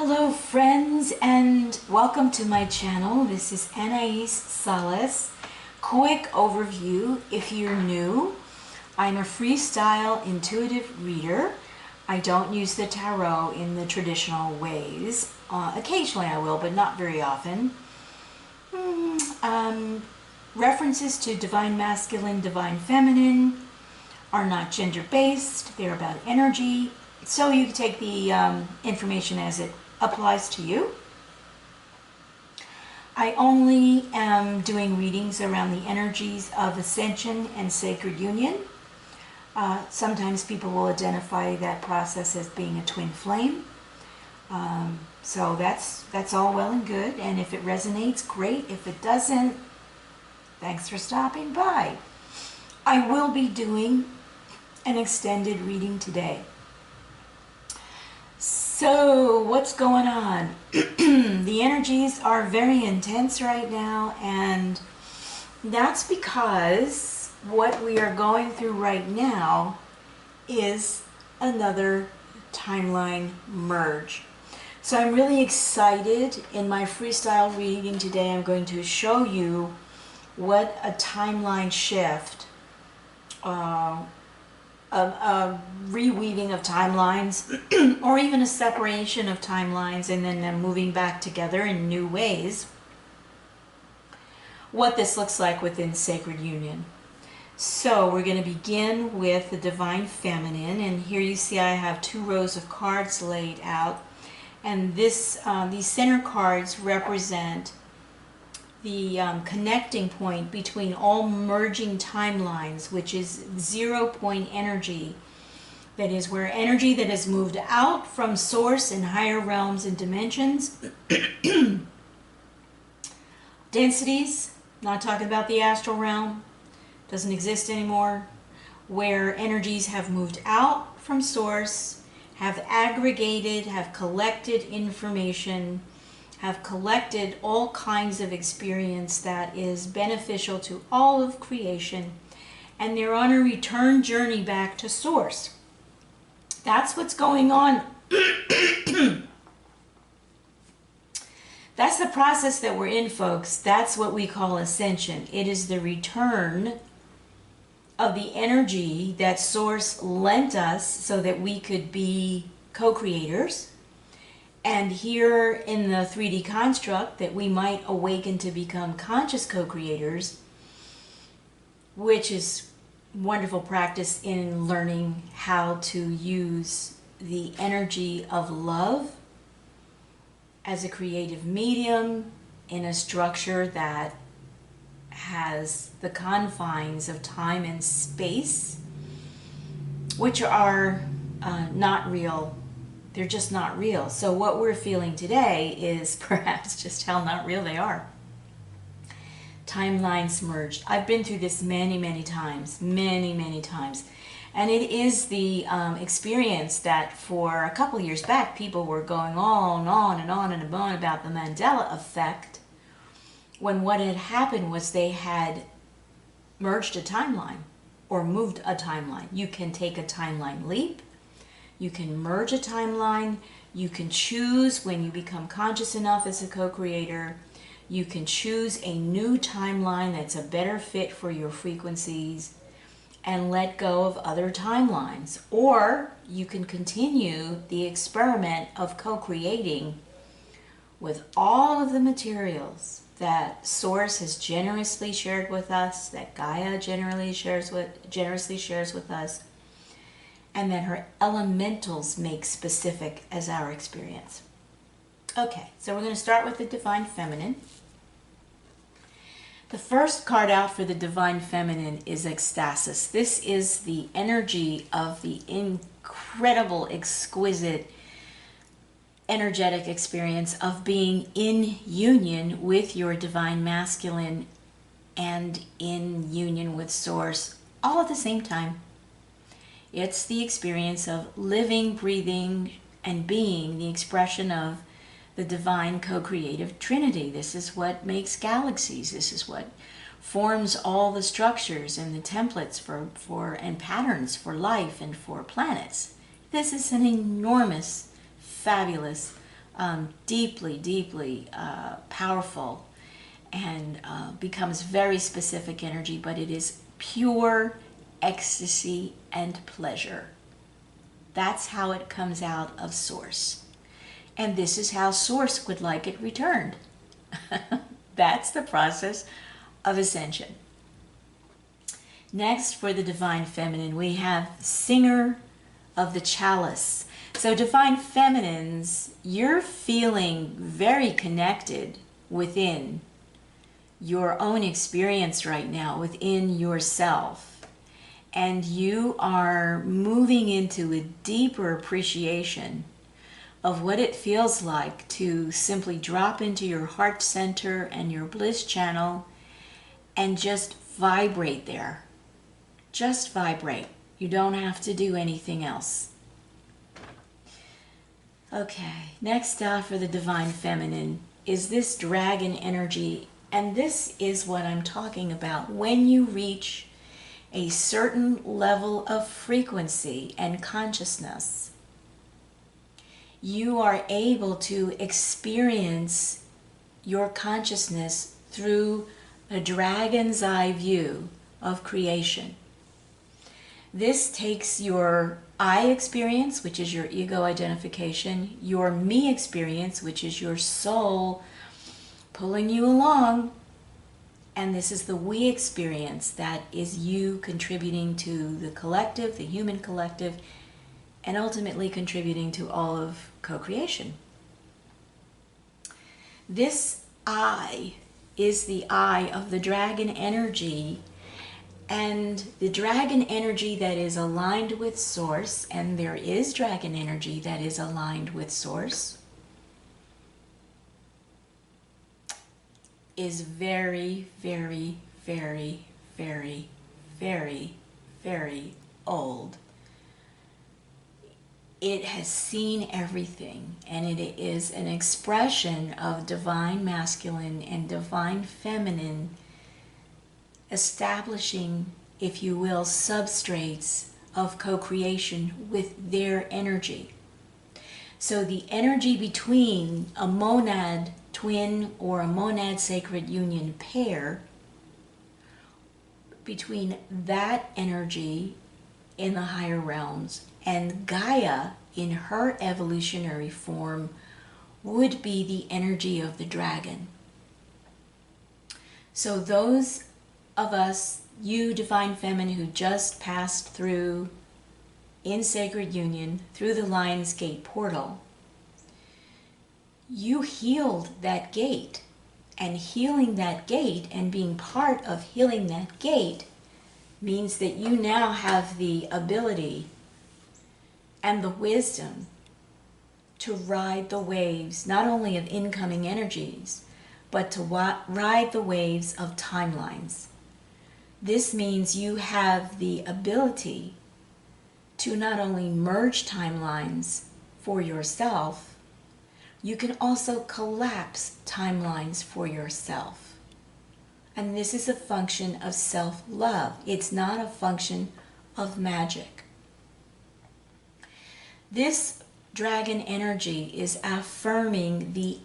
Hello friends and welcome to my channel. This is Anaiis Salles. Quick overview if you're new. I'm a freestyle intuitive reader. I don't use the tarot in the traditional ways. Occasionally I will, but not very often. References to divine masculine, divine feminine are not gender-based. They're about energy. So you can take the information as it applies to you. I only am doing readings around the energies of ascension and sacred union. Sometimes people will identify that process as being a twin flame. So that's all well and good. And if it resonates, great. If it doesn't, thanks for stopping by. I will be doing an extended reading today. So what's going on? The energies are very intense right now, and that's because what we are going through right now is another timeline merge. So I'm really excited. In my freestyle reading today, I'm going to show you what a timeline shift, a reweaving of timelines, or even a separation of timelines and then them moving back together in new ways, what this looks like within sacred union. So we're going to begin with the divine feminine, and here you see I have 2 rows of cards laid out, and these center cards represent the connecting point between all merging timelines, which is 0 point energy. That is where energy that has moved out from source in higher realms and dimensions. Densities, not talking about the astral realm, doesn't exist anymore. Where energies have moved out from source, have aggregated, have collected information, have collected all kinds of experience that is beneficial to all of creation, and they're on a return journey back to source. That's what's going on. That's the process that we're in, folks. That's what we call ascension. It is the return of the energy that source lent us so that we could be co-creators. And here in the 3D construct, that we might awaken to become conscious co-creators, which is wonderful practice in learning how to use the energy of love as a creative medium in a structure that has the confines of time and space, which are not real. They're just not real. So what we're feeling today is perhaps just how not real they are. Timelines merged. I've been through this many times, many times. And it is the experience that for a couple years back, people were going on and on about the Mandela effect, when what had happened was they had merged a timeline or moved a timeline. You can take a timeline leap. You can merge a timeline. You can choose, when you become conscious enough as a co-creator, you can choose a new timeline that's a better fit for your frequencies and let go of other timelines. Or you can continue the experiment of co-creating with all of the materials that Source has generously shared with us, that Gaia generously shares with us, and that her elementals make specific as our experience. Okay, so we're going to start with the Divine Feminine. The first card out for the Divine Feminine is Ecstasis. This is the energy of the incredible, exquisite, energetic experience of being in union with your Divine Masculine and in union with Source all at the same time. It's the experience of living, breathing, and being the expression of the divine co-creative trinity. This is what makes galaxies. This is what forms all the structures and the templates for and patterns for life and for planets. This is an enormous, fabulous deeply, deeply powerful, and becomes very specific energy, but it is pure ecstasy and pleasure. That's how it comes out of Source. And this is how Source would like it returned. That's the process of ascension. Next, for the Divine Feminine, we have Singer of the Chalice. So Divine Feminines, you're feeling very connected within your own experience right now, within yourself. And you are moving into a deeper appreciation of what it feels like to simply drop into your heart center and your bliss channel and just vibrate there. Just vibrate. You don't have to do anything else. Okay, next up for the Divine Feminine is this dragon energy, and this is what I'm talking about. When you reach a certain level of frequency and consciousness, you are able to experience your consciousness through a dragon's eye view of creation. This takes your I experience, which is your ego identification, your me experience, which is your soul pulling you along, and this is the we experience, that is you contributing to the collective, the human collective, and ultimately contributing to all of co-creation. This I is the I of the dragon energy, and the dragon energy that is aligned with Source, and there is dragon energy that is aligned with Source, is very, very, very, very, very, very old. It has seen everything, and it is an expression of divine masculine and divine feminine establishing, if you will, substrates of co-creation with their energy. So the energy between a monad twin or a monad sacred union pair, between that energy in the higher realms and Gaia in her evolutionary form would be the energy of the dragon. So those of us, you Divine Feminine, who just passed through in sacred union through the Lion's Gate portal, you healed that gate, and healing that gate and being part of healing that gate means that you now have the ability and the wisdom to ride the waves, not only of incoming energies, but to ride the waves of timelines. This means you have the ability to not only merge timelines for yourself, you can also collapse timelines for yourself. And this is a function of self-love. It's not a function of magic. This dragon energy is affirming the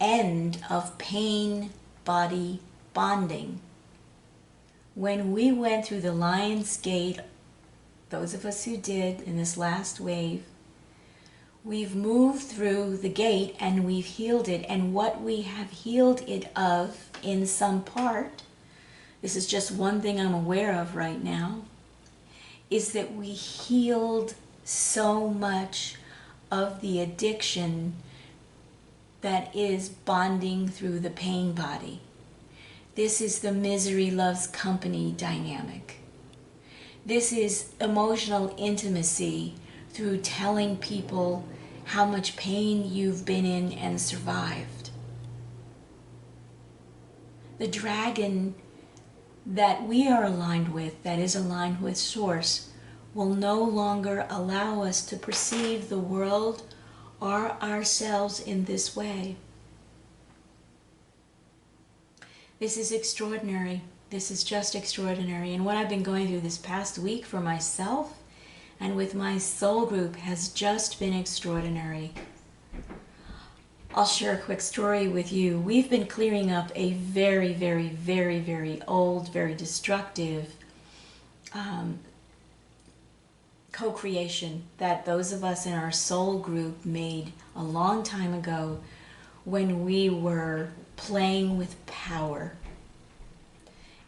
end of pain-body bonding. When we went through the Lion's Gate, those of us who did in this last wave, we've moved through the gate and we've healed it. And what we have healed it of in some part, this is just one thing I'm aware of right now, is that we healed so much of the addiction that is bonding through the pain body. This is the misery loves company dynamic. This is emotional intimacy through telling people how much pain you've been in and survived. The dragon that we are aligned with, that is aligned with Source, will no longer allow us to perceive the world or ourselves in this way. This is extraordinary. This is just extraordinary. And what I've been going through this past week for myself and with my soul group has just been extraordinary. I'll share a quick story with you. We've been clearing up a very, very, very, very old, very destructive co-creation that those of us in our soul group made a long time ago when we were playing with power.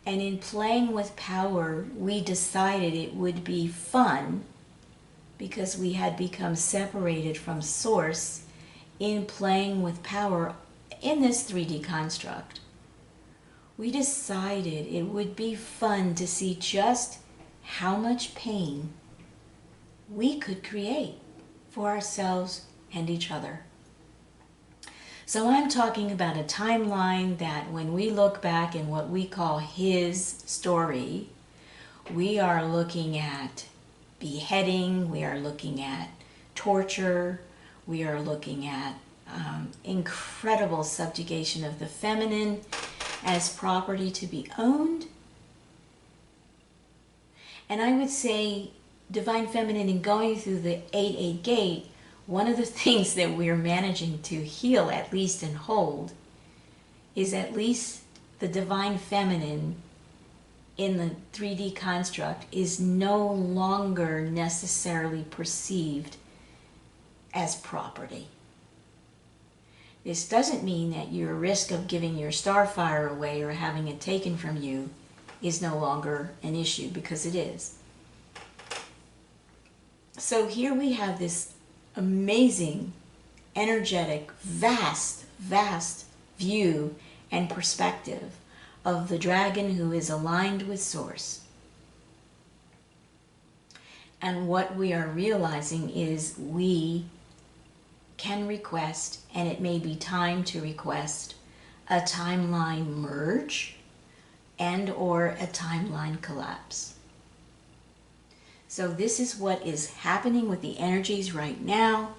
And in playing with power, we decided it would be fun because we had become separated from Source in playing with power in this 3D construct. We decided it would be fun to see just how much pain we could create for ourselves and each other. So I'm talking about a timeline that when we look back in what we call his story, we are looking at beheading, we are looking at torture, we are looking at incredible subjugation of the feminine as property to be owned. And I would say Divine Feminine, in going through the 8-8 gate, one of the things that we're managing to heal, at least, and hold, is at least the Divine Feminine in the 3D construct is no longer necessarily perceived as property. This doesn't mean that your risk of giving your starfire away or having it taken from you is no longer an issue, because it is. So here we have this amazing, energetic, vast, vast view and perspective of the dragon who is aligned with Source. And what we are realizing is we can request, and it may be time to request, a timeline merge and or a timeline collapse. So this is what is happening with the energies right now.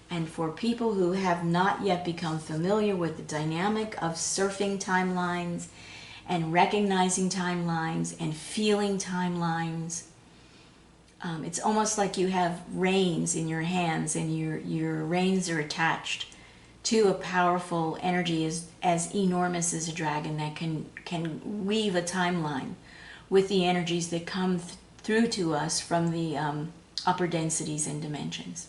And for people who have not yet become familiar with the dynamic of surfing timelines and recognizing timelines and feeling timelines, it's almost like you have reins in your hands, and your reins are attached to a powerful energy as enormous as a dragon that can weave a timeline with the energies that come through to us from the upper densities and dimensions.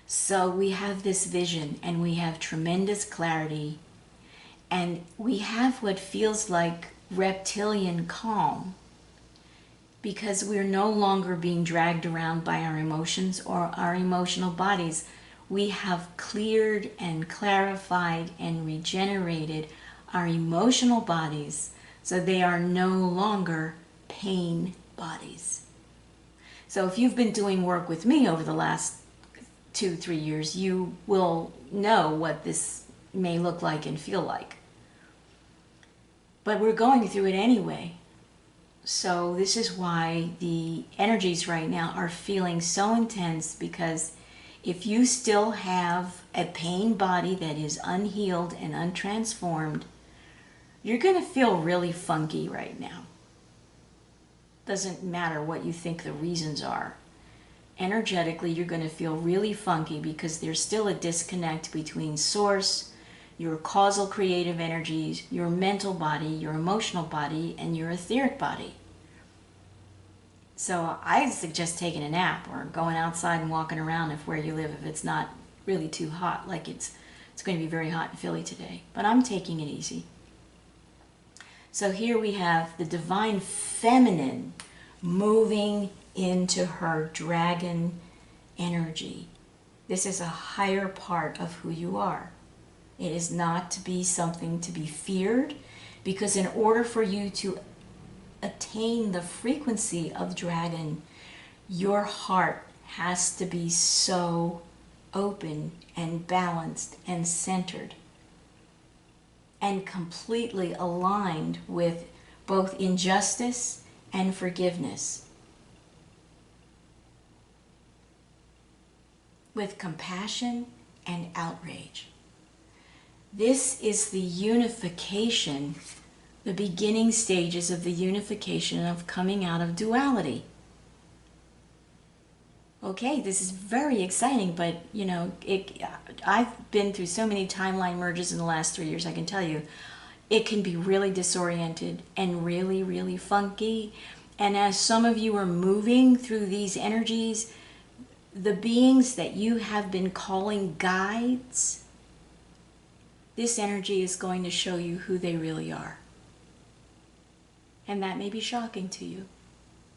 So we have this vision, and we have tremendous clarity, and we have what feels like reptilian calm, because we're no longer being dragged around by our emotions or our emotional bodies. We have cleared and clarified and regenerated our emotional bodies, so they are no longer pain bodies. So if you've been doing work with me over the last 2-3 years, you will know what this may look like and feel like. But we're going through it anyway. So this is why the energies right now are feeling so intense, because if you still have a pain body that is unhealed and untransformed, you're going to feel really funky right now. Doesn't matter what you think the reasons are. Energetically, you're going to feel really funky because there's still a disconnect between Source, your causal creative energies, your mental body, your emotional body, and your etheric body. So I suggest taking a nap or going outside and walking around where you live if it's not really too hot, like it's going to be very hot in Philly today. But I'm taking it easy. So here we have the Divine Feminine moving into her dragon energy. This is a higher part of who you are. It is not to be something to be feared, because in order for you to attain the frequency of dragon, your heart has to be so open and balanced and centered and completely aligned with both injustice and forgiveness, with compassion and outrage. This is the unification, the beginning stages of the unification of coming out of duality. Okay, this is very exciting, but you know, I've been through so many timeline merges in the last 3 years, I can tell you, it can be really disoriented and really, really funky. And as some of you are moving through these energies, the beings that you have been calling guides, this energy is going to show you who they really are. And that may be shocking to you.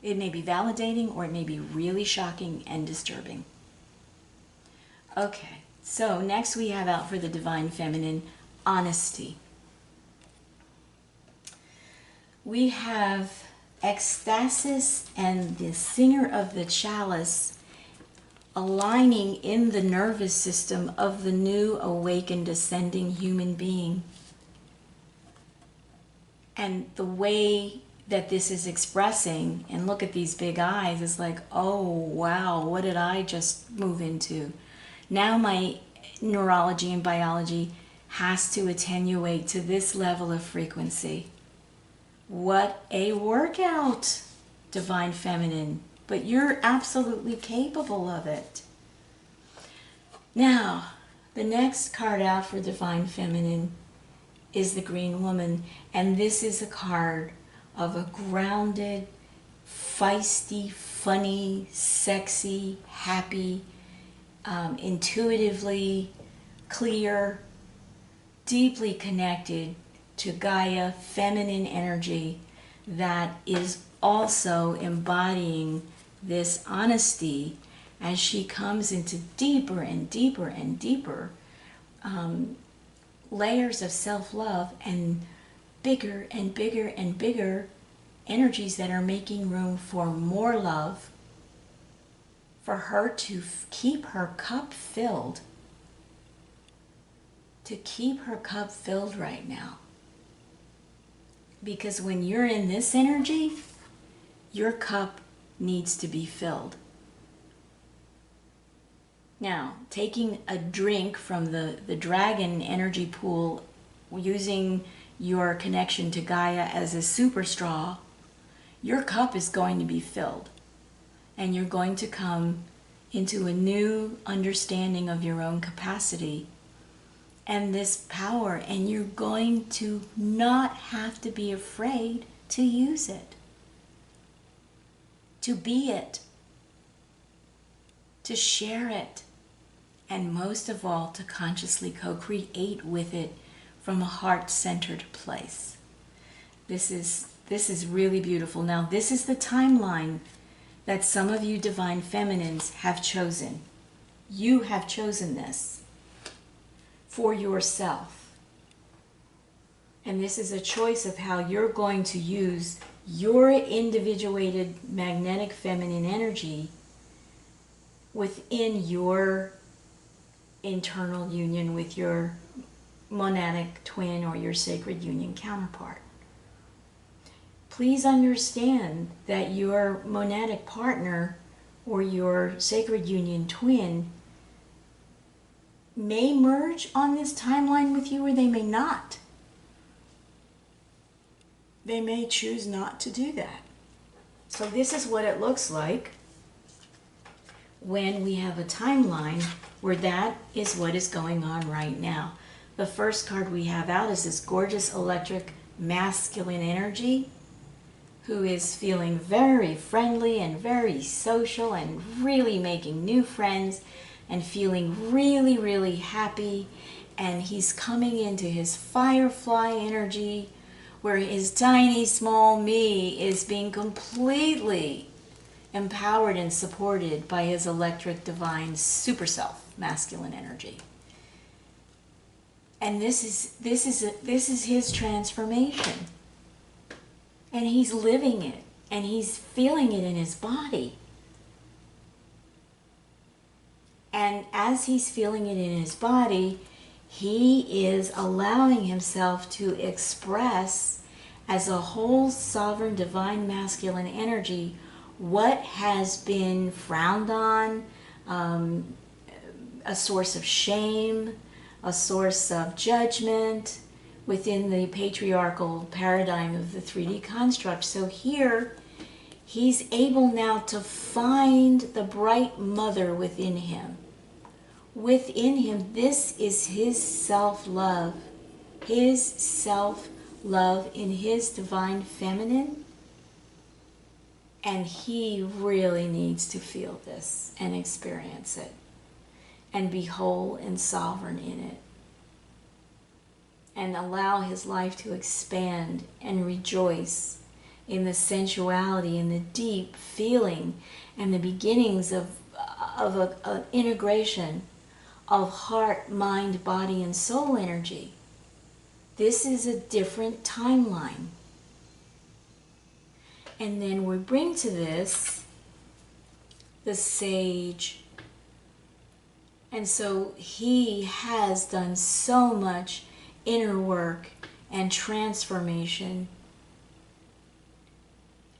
It may be validating, or it may be really shocking and disturbing. Okay, so next we have out for the Divine Feminine, honesty. We have ecstasis and the singer of the chalice aligning in the nervous system of the new awakened ascending human being. And the way that this is expressing, and look at these big eyes, is like, oh wow, what did I just move into? Now my neurology and biology has to attenuate to this level of frequency. What a workout, Divine Feminine, but you're absolutely capable of it. Now, the next card out for Divine Feminine is the Green Woman, and this is a card of a grounded, feisty, funny, sexy, happy, intuitively clear, deeply connected to Gaia feminine energy that is also embodying this honesty as she comes into deeper and deeper and deeper layers of self-love and bigger and bigger and bigger energies that are making room for more love, for her to keep her cup filled, to keep her cup filled right now. Because when you're in this energy, your cup needs to be filled. Now, taking a drink from the dragon energy pool, using your connection to Gaia as a super straw, your cup is going to be filled. And you're going to come into a new understanding of your own capacity and this power, and you're going to not have to be afraid to use it, to be it, to share it, and most of all, to consciously co-create with it from a heart-centered place. This is really beautiful. Now, this is the timeline that some of you Divine Feminines have chosen. You have chosen this for yourself. And this is a choice of how you're going to use your individuated magnetic feminine energy within your internal union with your monadic twin or your sacred union counterpart. Please understand that your monadic partner or your sacred union twin may merge on this timeline with you, or they may not. They may choose not to do that. So this is what it looks like when we have a timeline where that is what is going on right now. The first card we have out is this gorgeous electric masculine energy who is feeling very friendly and very social and really making new friends and feeling really, really happy. And he's coming into his firefly energy where his tiny small me is being completely empowered and supported by his electric divine super self masculine energy. And this is his transformation. And he's living it, and he's feeling it in his body. And as he's feeling it in his body, he is allowing himself to express as a whole sovereign divine masculine energy what has been frowned on, a source of shame, a source of judgment within the patriarchal paradigm of the 3D construct. So here He's able now to find the bright mother within him. Within him, this is his self-love. His self-love in his divine feminine. And he really needs to feel this and experience it and be whole and sovereign in it. And allow his life to expand and rejoice in the sensuality and the deep feeling and the beginnings of an integration of heart, mind, body, and soul energy. This is a different timeline. And then we bring to this the sage. And so he has done so much inner work and transformation.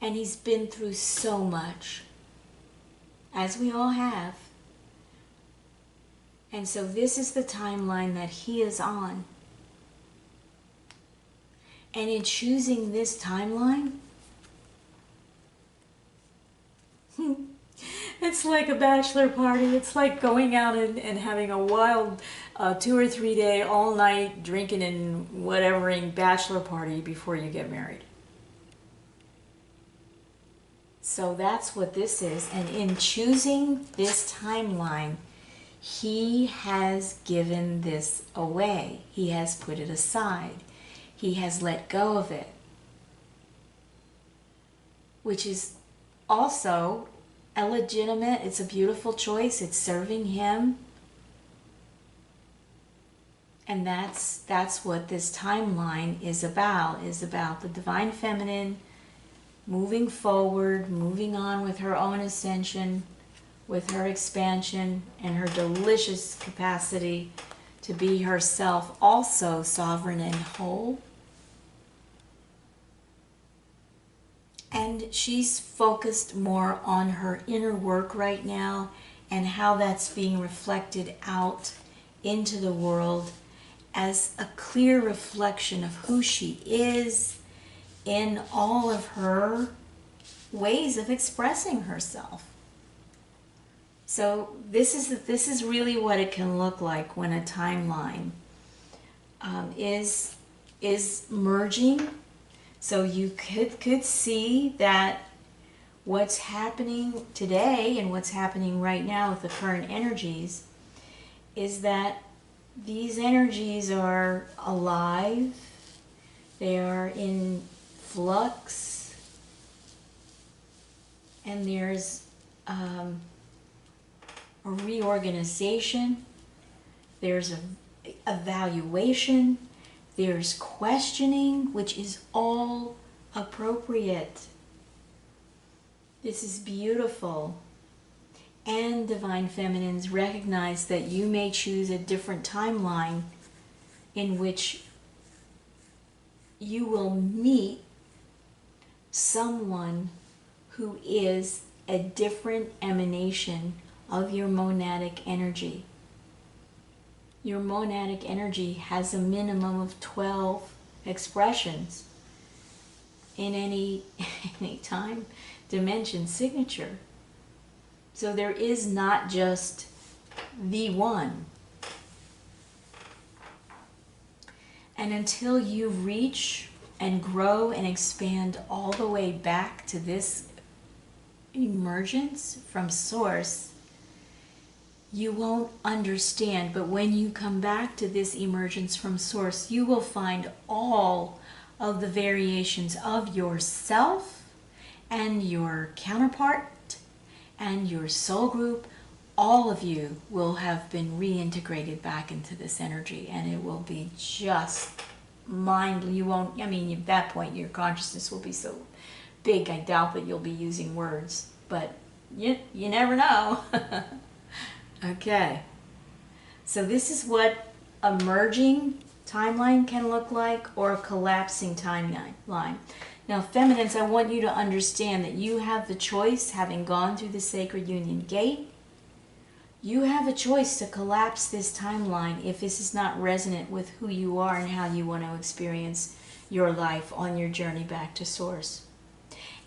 And he's been through so much, as we all have. And so this is the timeline that he is on. And in choosing this timeline, it's like a bachelor party. It's like going out and having a wild 2 or 3 day, all night drinking and whatevering bachelor party before you get married. So that's what this is. And in choosing this timeline, he has given this away. He has put it aside. He has let go of it. Which is also illegitimate. It's a beautiful choice. It's serving him. And that's what this timeline is about the divine feminine moving forward, moving on with her own ascension, with her expansion and her delicious capacity to be herself also sovereign and whole. And she's focused more on her inner work right now and how that's being reflected out into the world as a clear reflection of who she is in all of her ways of expressing herself. So this is really what it can look like when a timeline is merging. So you could see that what's happening today and what's happening right now with the current energies is that these energies are alive, they are in flux, and there's a reorganization, there's a evaluation, there's questioning, which is all appropriate. This is beautiful. And divine feminines, recognize that you may choose a different timeline in which you will meet someone who is a different emanation of your monadic energy. Your monadic energy has a minimum of 12 expressions in any time dimension signature. So there is not just the one. And until you reach and grow and expand all the way back to this emergence from source, you won't understand. But when you come back to this emergence from source, you will find all of the variations of yourself and your counterpart and your soul group. All of you will have been reintegrated back into this energy, and it will be just you won't, I mean, at that point your consciousness will be so big, I doubt that you'll be using words, but you never know. Okay, so this is what a merging timeline can look like, or a collapsing timeline. Now, feminines, I want you to understand that you have the choice, having gone through the sacred union gate, you have a choice to collapse this timeline if this is not resonant with who you are and how you want to experience your life on your journey back to source.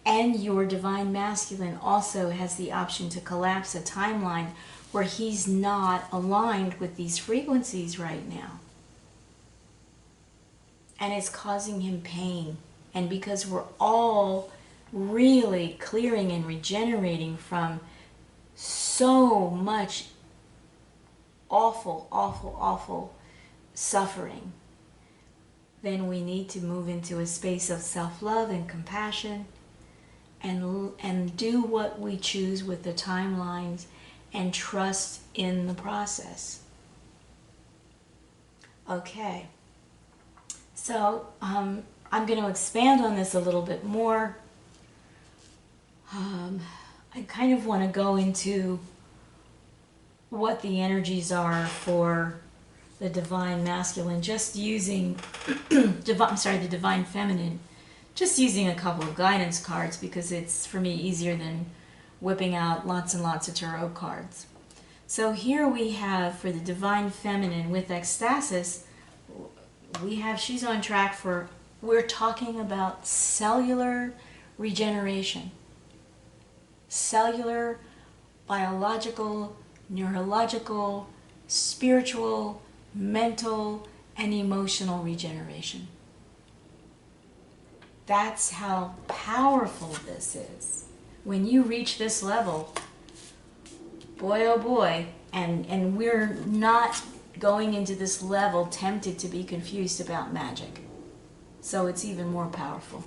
And your divine masculine also has the option to collapse a timeline where he's not aligned with these frequencies right now. And it's causing him pain. And because we're all really clearing and regenerating from so much awful, awful, awful suffering, then we need to move into a space of self-love and compassion and do what we choose with the timelines and trust in the process. Okay, so I'm going to expand on this a little bit more. I kind of want to go into what the energies are for the divine masculine, just using the divine feminine, just using a couple of guidance cards because it's, for me, easier than whipping out lots and lots of tarot cards. So here we have, for the divine feminine with ecstasis, we have, she's on track for, we're talking about cellular regeneration. Cellular, biological, neurological, spiritual, mental, and emotional regeneration. That's how powerful this is. When you reach this level, boy oh boy, and we're not going into this level tempted to be confused about magic. So it's even more powerful.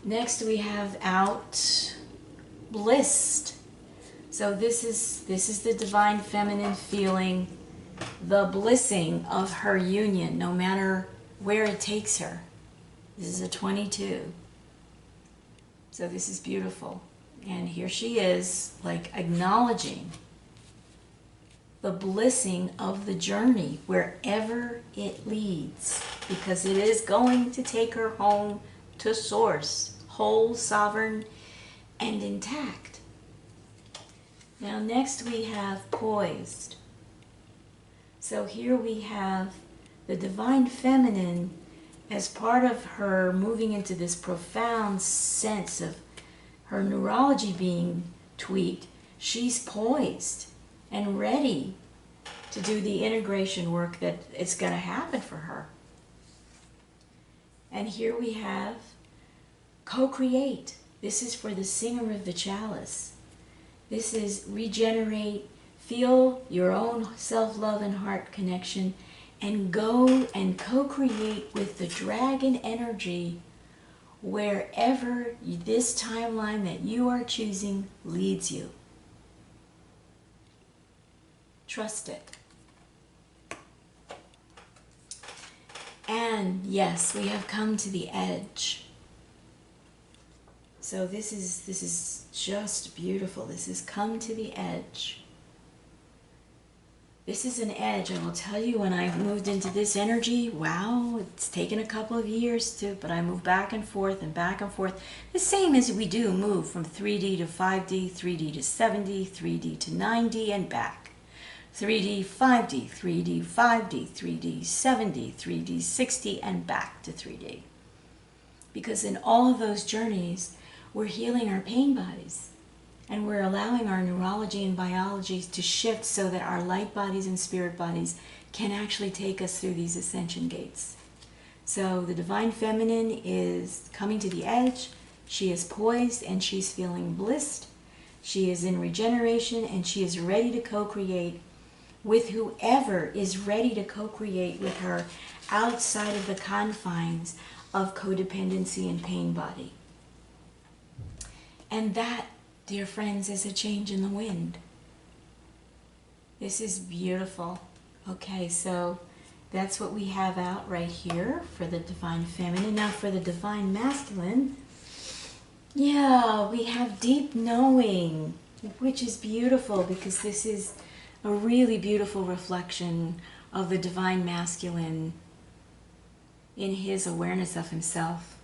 Next we have out blissed. So this is the divine feminine feeling the blissing of her union, no matter where it takes her. This is a 22. So this is beautiful. And here she is, like, acknowledging the blissing of the journey wherever it leads, because it is going to take her home to source, whole, sovereign, and intact. Now next we have poised. So here we have the divine feminine as part of her moving into this profound sense of her neurology being tweaked. She's poised and ready to do the integration work that it's going to happen for her. And here we have co-create. This is for the singer of the chalice. This is regenerate, feel your own self-love and heart connection, and go and co-create with the dragon energy wherever this timeline that you are choosing leads you. Trust it. And yes, we have come to the edge. So this is just beautiful. This has come to the edge. This is an edge. I will tell you, when I moved into this energy, wow, it's taken a couple of years but I moved back and forth and back and forth. The same as we do move from 3D to 5D, 3D to 7D, 3D to 9D, and back. 3D, 5D, 3D, 5D, 3D, 7D, 3D, 6D, and back to 3D. Because in all of those journeys, we're healing our pain bodies. And we're allowing our neurology and biology to shift so that our light bodies and spirit bodies can actually take us through these ascension gates. So the divine feminine is coming to the edge. She is poised and she's feeling blissed. She is in regeneration and she is ready to co-create with whoever is ready to co-create with her outside of the confines of codependency and pain body. And that, dear friends, is a change in the wind. This is beautiful. Okay, so that's what we have out right here for the divine feminine. Now for the divine masculine, yeah, we have deep knowing, which is beautiful because this is a really beautiful reflection of the divine masculine in his awareness of himself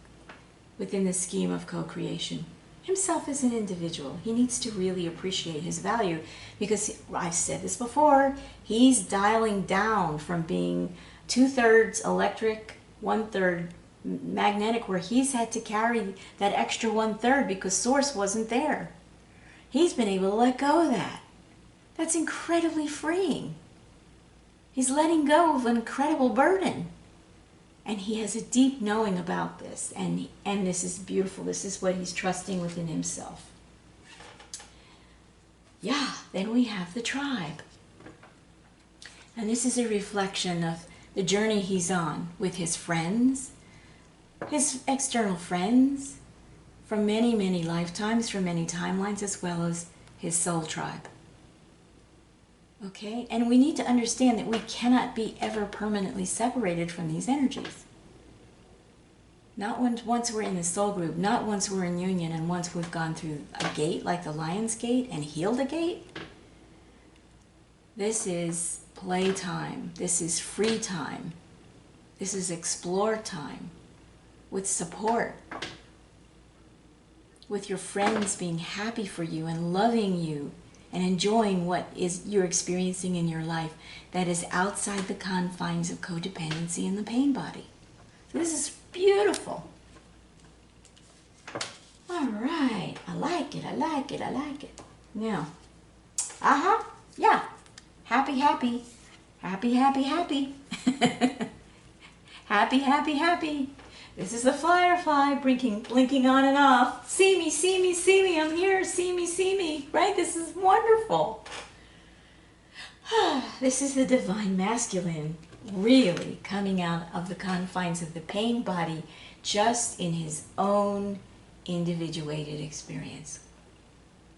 within the scheme of co-creation. Himself as an individual. He needs to really appreciate his value because, I've said this before, he's dialing down from being 2/3 electric, 1/3 magnetic where he's had to carry that extra 1/3 because source wasn't there. He's been able to let go of that. That's incredibly freeing. He's letting go of an incredible burden. And he has a deep knowing about this. And this is beautiful. This is what he's trusting within himself. Yeah, then we have the tribe. And this is a reflection of the journey he's on with his friends, his external friends, from many, many lifetimes, from many timelines, as well as his soul tribe. Okay? And we need to understand that we cannot be ever permanently separated from these energies. Not once we're in the soul group, not once we're in union, and once we've gone through a gate like the Lion's Gate and healed a gate. This is playtime. This is free time. This is explore time with support, with your friends being happy for you and loving you and enjoying what is you're experiencing in your life that is outside the confines of codependency and the pain body. So this is beautiful. All right. I like it. I like it. I like it. Now, yeah. Happy, happy. Happy, happy, happy. Happy, happy, happy. This is the firefly blinking on and off. See me, see me, see me. I'm here. See me, see me. Right? This is wonderful. This is the divine masculine really coming out of the confines of the pain body just in his own individuated experience.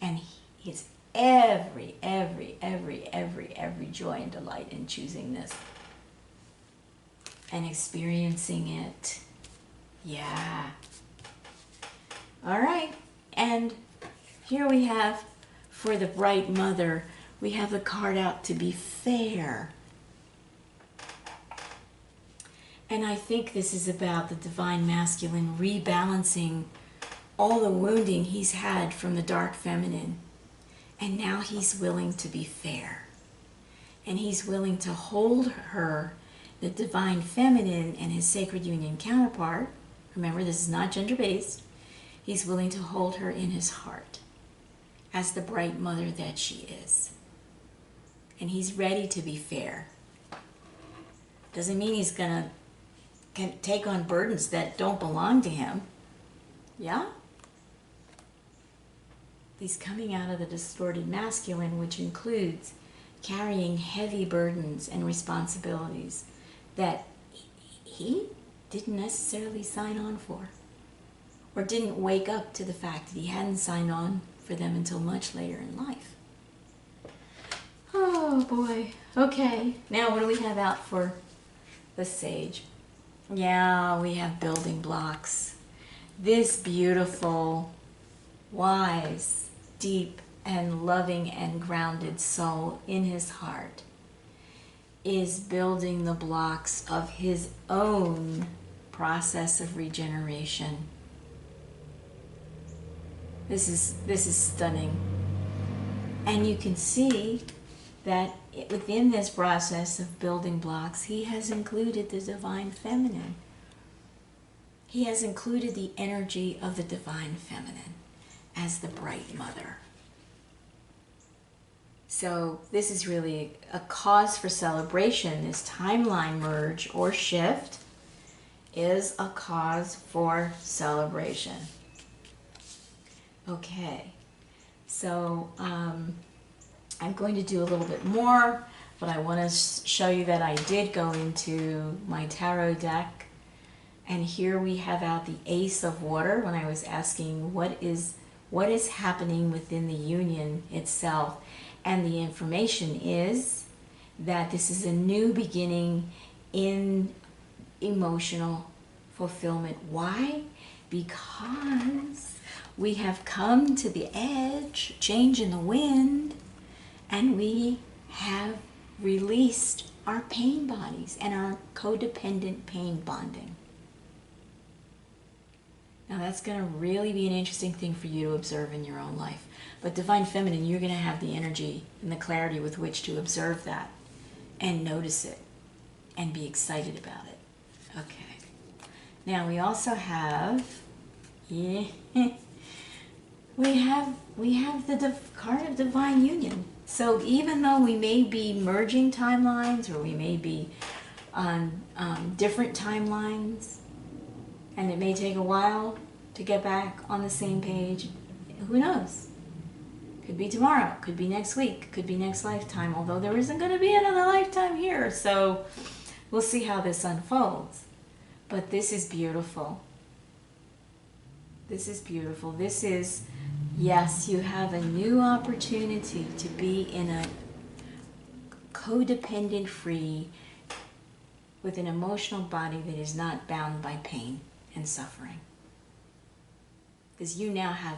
And he's every joy and delight in choosing this and experiencing it. Yeah. All right. And here we have, for the bright mother, we have the card out to be fair. And I think this is about the divine masculine rebalancing all the wounding he's had from the dark feminine. And now he's willing to be fair. And he's willing to hold her, the divine feminine, and his sacred union counterpart. Remember, this is not gender-based. He's willing to hold her in his heart as the bright mother that she is. And he's ready to be fair. Doesn't mean he's going to take on burdens that don't belong to him. Yeah? He's coming out of the distorted masculine, which includes carrying heavy burdens and responsibilities that he didn't necessarily sign on for, or didn't wake up to the fact that he hadn't signed on for them until much later in life. Oh boy. Okay, now what do we have out for the sage? Yeah, we have building blocks. This beautiful, wise, deep, and loving and grounded soul in his heart is building the blocks of his own process of regeneration. This is stunning. And you can see that within this process of building blocks, he has included the divine feminine. He has included the energy of the divine feminine as the bright mother. So this is really a cause for celebration. This timeline merge or shift is a cause for celebration. Okay, so I'm going to do a little bit more, but I want to show you that I did go into my tarot deck, and here we have out the Ace of Water when I was asking what is happening within the union itself. And the information is that this is a new beginning in emotional fulfillment. Why? Because we have come to the edge, change in the wind, and we have released our pain bodies and our codependent pain bonding. Now that's going to really be an interesting thing for you to observe in your own life. But Divine Feminine, you're going to have the energy and the clarity with which to observe that and notice it and be excited about it. Okay. Now we also have, yeah, we have the card of divine union. So even though we may be merging timelines, or we may be on different timelines, and it may take a while to get back on the same page, who knows? Could be tomorrow, could be next week, could be next lifetime, although there isn't going to be another lifetime here. So we'll see how this unfolds. But this is beautiful. This is beautiful. This is, yes, you have a new opportunity to be in a codependent free, with an emotional body that is not bound by pain and suffering. Because you now have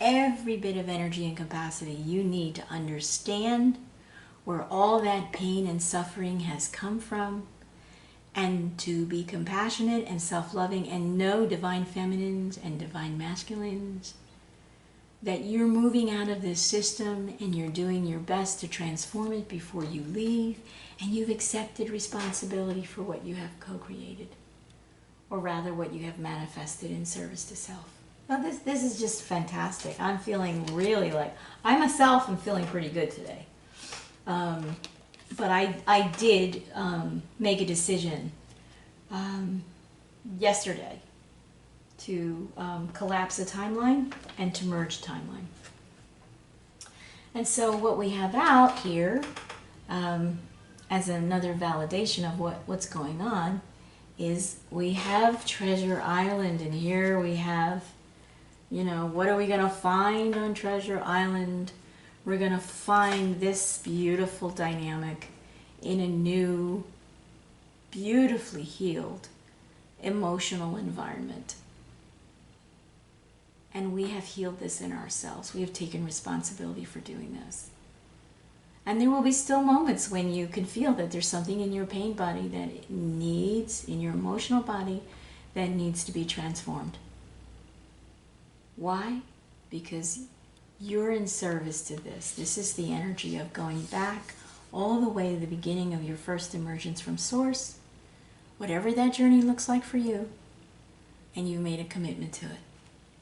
every bit of energy and capacity you need to understand where all that pain and suffering has come from, and to be compassionate and self-loving and know, divine feminines and divine masculines, that you're moving out of this system and you're doing your best to transform it before you leave, and you've accepted responsibility for what you have co-created, or rather what you have manifested in service to self. Now this is just fantastic. I'm feeling really like, I myself am feeling pretty good today. But I did make a decision yesterday to collapse a timeline and to merge timeline. And so what we have out here, as another validation of what's going on, is we have Treasure Island, and here we have, you know, what are we going to find on Treasure Island? We're going to find this beautiful dynamic in a new, beautifully healed, emotional environment. And we have healed this in ourselves. We have taken responsibility for doing this. And there will be still moments when you can feel that there's something in your pain body that needs, in your emotional body, that needs to be transformed. Why? Because you're in service to this. This is the energy of going back all the way to the beginning of your first emergence from Source, whatever that journey looks like for you, and you made a commitment to it,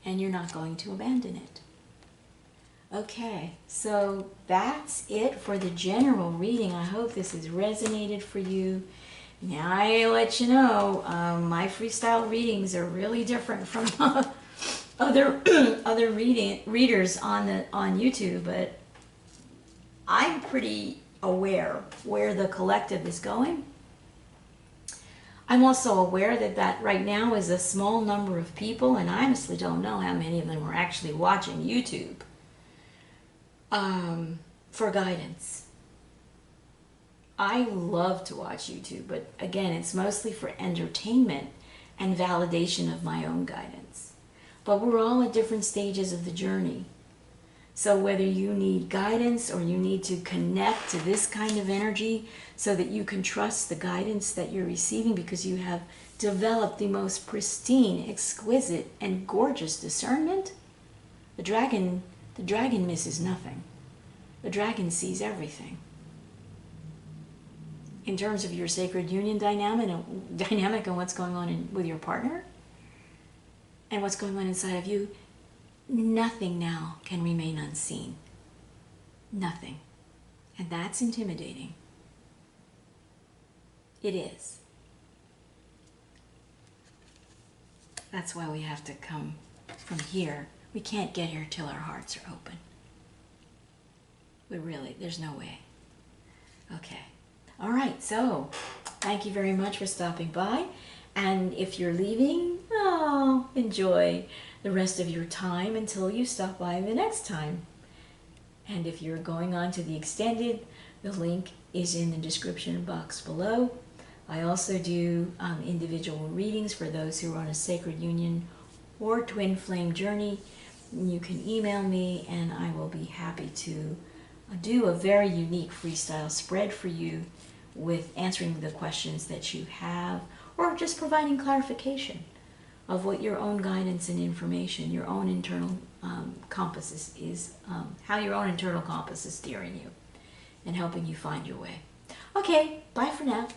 and you're not going to abandon it. Okay, so that's it for the general reading. I hope this has resonated for you. Now I let you know, my freestyle readings are really different from other readers on YouTube, but I'm pretty aware where the collective is going. I'm also aware that right now is a small number of people, and I honestly don't know how many of them are actually watching YouTube for guidance. I love to watch YouTube, but again, it's mostly for entertainment and validation of my own guidance. But we're all at different stages of the journey. So whether you need guidance or you need to connect to this kind of energy so that you can trust the guidance that you're receiving because you have developed the most pristine, exquisite, and gorgeous discernment, the dragon misses nothing. The dragon sees everything. In terms of your sacred union dynamic and what's going on with your partner and what's going on inside of you, nothing now can remain unseen. Nothing. And that's intimidating. It is. That's why we have to come from here. We can't get here till our hearts are open. There's no way. Okay. All right, so thank you very much for stopping by. And if you're leaving, enjoy the rest of your time until you stop by the next time. And if you're going on to the extended, the link is in the description box below. I also do individual readings for those who are on a sacred union or twin flame journey. You can email me and I will be happy to do a very unique freestyle spread for you with answering the questions that you have, or just providing clarification of what your own guidance and information, your own internal compass is, how your own internal compass is steering you and helping you find your way. Okay, bye for now.